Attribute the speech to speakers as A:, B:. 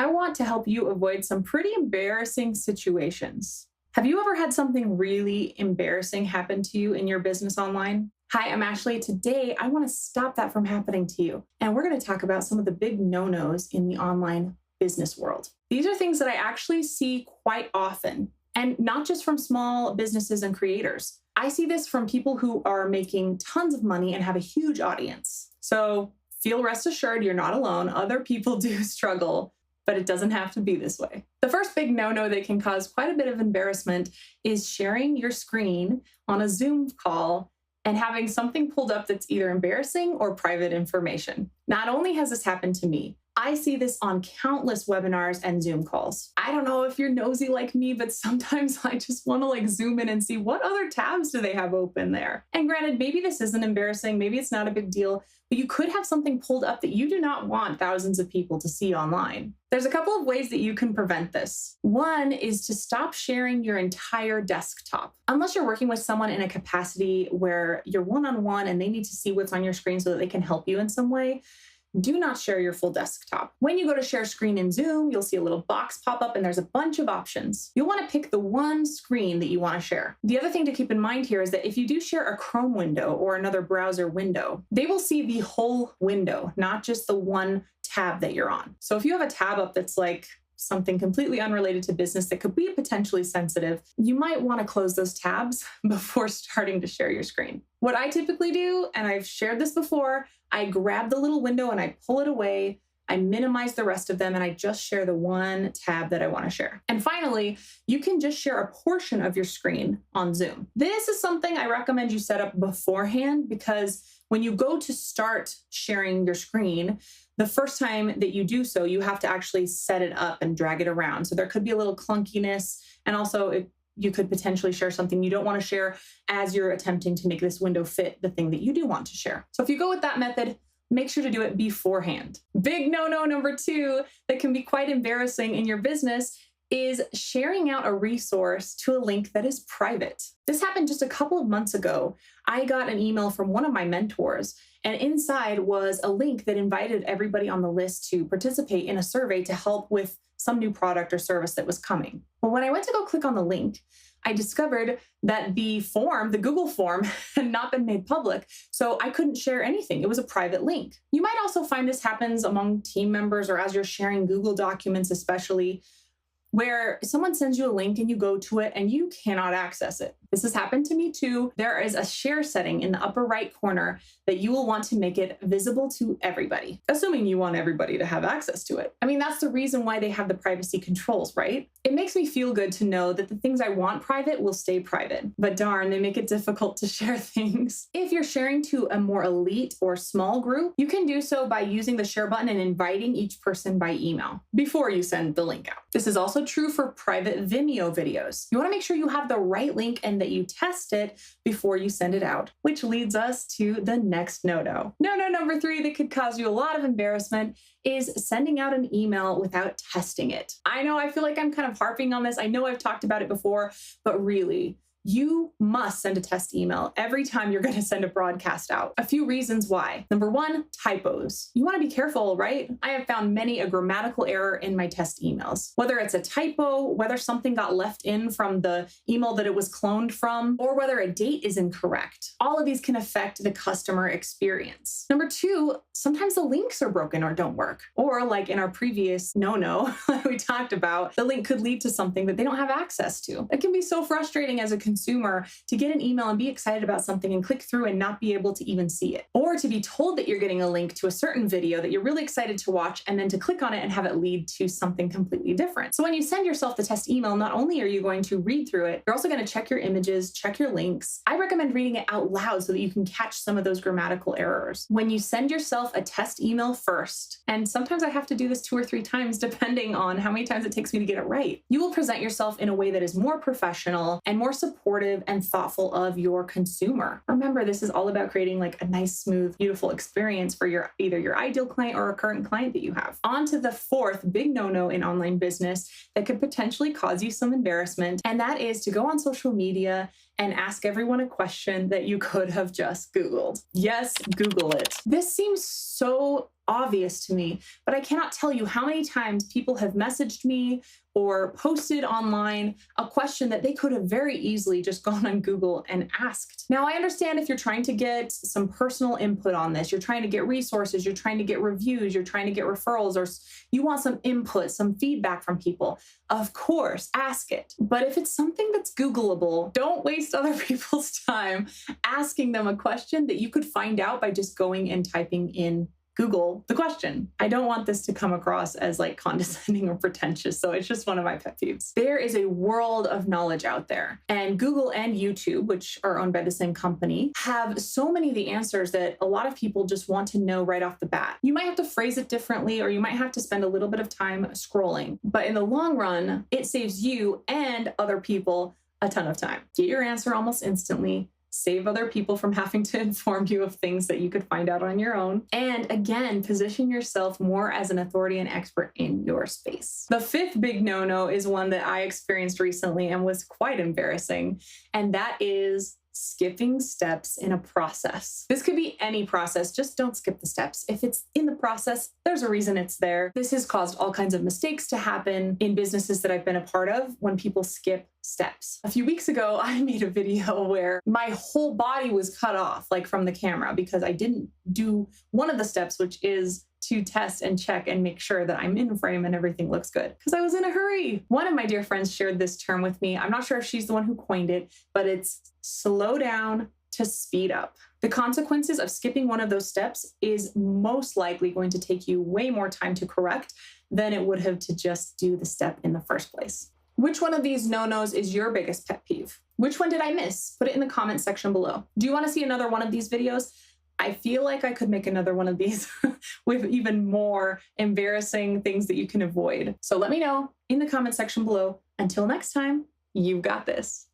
A: I want to help you avoid some pretty embarrassing situations. Have you ever had something really embarrassing happen to you in your business online? Hi, I'm Ashley. Today, I want to stop that from happening to you. And we're going to talk about some of the big no-nos in the online business world. These are things that I actually see quite often, and not just from small businesses and creators. I see this from people who are making tons of money and have a huge audience. So feel rest assured, you're not alone. Other people do struggle, but it doesn't have to be this way. The first big no-no that can cause quite a bit of embarrassment is sharing your screen on a Zoom call and having something pulled up that's either embarrassing or private information. Not only has this happened to me, I see this on countless webinars and Zoom calls. I don't know if you're nosy like me, but sometimes I just want to zoom in and see what other tabs do they have open there. And granted, maybe this isn't embarrassing, maybe it's not a big deal, but you could have something pulled up that you do not want thousands of people to see online. There's a couple of ways that you can prevent this. One is to stop sharing your entire desktop. Unless you're working with someone in a capacity where you're one-on-one and they need to see what's on your screen so that they can help you in some way, do not share your full desktop. When you go to share screen in Zoom, you'll see a little box pop up and there's a bunch of options. You'll want to pick the one screen that you want to share. The other thing to keep in mind here is that if you do share a Chrome window or another browser window, they will see the whole window, not just the one tab that you're on. So if you have a tab up that's like something completely unrelated to business that could be potentially sensitive, you might want to close those tabs before starting to share your screen. What I typically do, and I've shared this before, I grab the little window and I pull it away, I minimize the rest of them, and I just share the one tab that I want to share. And finally, you can just share a portion of your screen on Zoom. This is something I recommend you set up beforehand, because when you go to start sharing your screen, the first time that you do so, you have to actually set it up and drag it around. So there could be a little clunkiness, and also you could potentially share something you don't want to share as you're attempting to make this window fit the thing that you do want to share. So if you go with that method, make sure to do it beforehand. Big no-no number 2 that can be quite embarrassing in your business is sharing out a resource to a link that is private. This happened just a couple of months ago. I got an email from one of my mentors, and inside was a link that invited everybody on the list to participate in a survey to help with some new product or service that was coming. Well, when I went to go click on the link, I discovered that the form, the Google form, had not been made public, so I couldn't share anything. It was a private link. You might also find this happens among team members or as you're sharing Google documents especially, where someone sends you a link and you go to it and you cannot access it. This has happened to me too. There is a share setting in the upper right corner that you will want to make it visible to everybody, assuming you want everybody to have access to it. I mean, that's the reason why they have the privacy controls, right? It makes me feel good to know that the things I want private will stay private, but darn, they make it difficult to share things. If you're sharing to a more elite or small group, you can do so by using the share button and inviting each person by email before you send the link out. This is also true for private Vimeo videos. You want to make sure you have the right link and that you test it before you send it out, which leads us to the next no-no. No-no number 3 that could cause you a lot of embarrassment is sending out an email without testing it. I know I feel like I'm kind of harping on this. I know I've talked about it before, but really, you must send a test email every time you're going to send a broadcast out. A few reasons why. Number 1, typos. You want to be careful, right? I have found many a grammatical error in my test emails. Whether it's a typo, whether something got left in from the email that it was cloned from, or whether a date is incorrect. All of these can affect the customer experience. Number 2, sometimes the links are broken or don't work. Or like in our previous no-no we talked about, the link could lead to something that they don't have access to. It can be so frustrating as a consumer to get an email and be excited about something and click through and not be able to even see it. Or to be told that you're getting a link to a certain video that you're really excited to watch and then to click on it and have it lead to something completely different. So when you send yourself the test email, not only are you going to read through it, you're also going to check your images, check your links. I recommend reading it out loud so that you can catch some of those grammatical errors. When you send yourself a test email first, and sometimes I have to do this 2 or 3 times depending on how many times it takes me to get it right, you will present yourself in a way that is more professional and more supportive and thoughtful of your consumer. Remember, this is all about creating like a nice, smooth, beautiful experience for either your ideal client or a current client that you have. On to the 4th big no-no in online business that could potentially cause you some embarrassment, and that is to go on social media and ask everyone a question that you could have just Googled. Yes, Google it. This seems so obvious to me, but I cannot tell you how many times people have messaged me or posted online a question that they could have very easily just gone on Google and asked. Now, I understand if you're trying to get some personal input on this, you're trying to get resources, you're trying to get reviews, you're trying to get referrals, or you want some input, some feedback from people. Of course, ask it. But if it's something that's Googleable, don't waste other people's time asking them a question that you could find out by just going and typing in Google the question. I don't want this to come across as like condescending or pretentious, so it's just one of my pet peeves. There is a world of knowledge out there, and Google and YouTube, which are owned by the same company, have so many of the answers that a lot of people just want to know right off the bat. You might have to phrase it differently, or you might have to spend a little bit of time scrolling, but in the long run, it saves you and other people a ton of time. Get your answer almost instantly. Save other people from having to inform you of things that you could find out on your own. And again, position yourself more as an authority and expert in your space. The fifth big no-no is one that I experienced recently and was quite embarrassing, and that is skipping steps in a process. This could be any process, just don't skip the steps. If it's in the process, there's a reason it's there. This has caused all kinds of mistakes to happen in businesses that I've been a part of when people skip steps. A few weeks ago, I made a video where my whole body was cut off, like from the camera, because I didn't do one of the steps, which is to test and check and make sure that I'm in frame and everything looks good, because I was in a hurry. One of my dear friends shared this term with me. I'm not sure if she's the one who coined it, but it's slow down to speed up. The consequences of skipping one of those steps is most likely going to take you way more time to correct than it would have to just do the step in the first place. Which one of these no-nos is your biggest pet peeve? Which one did I miss? Put it in the comment section below. Do you want to see another one of these videos? I feel like I could make another one of these with even more embarrassing things that you can avoid. So let me know in the comment section below. Until next time, you've got this.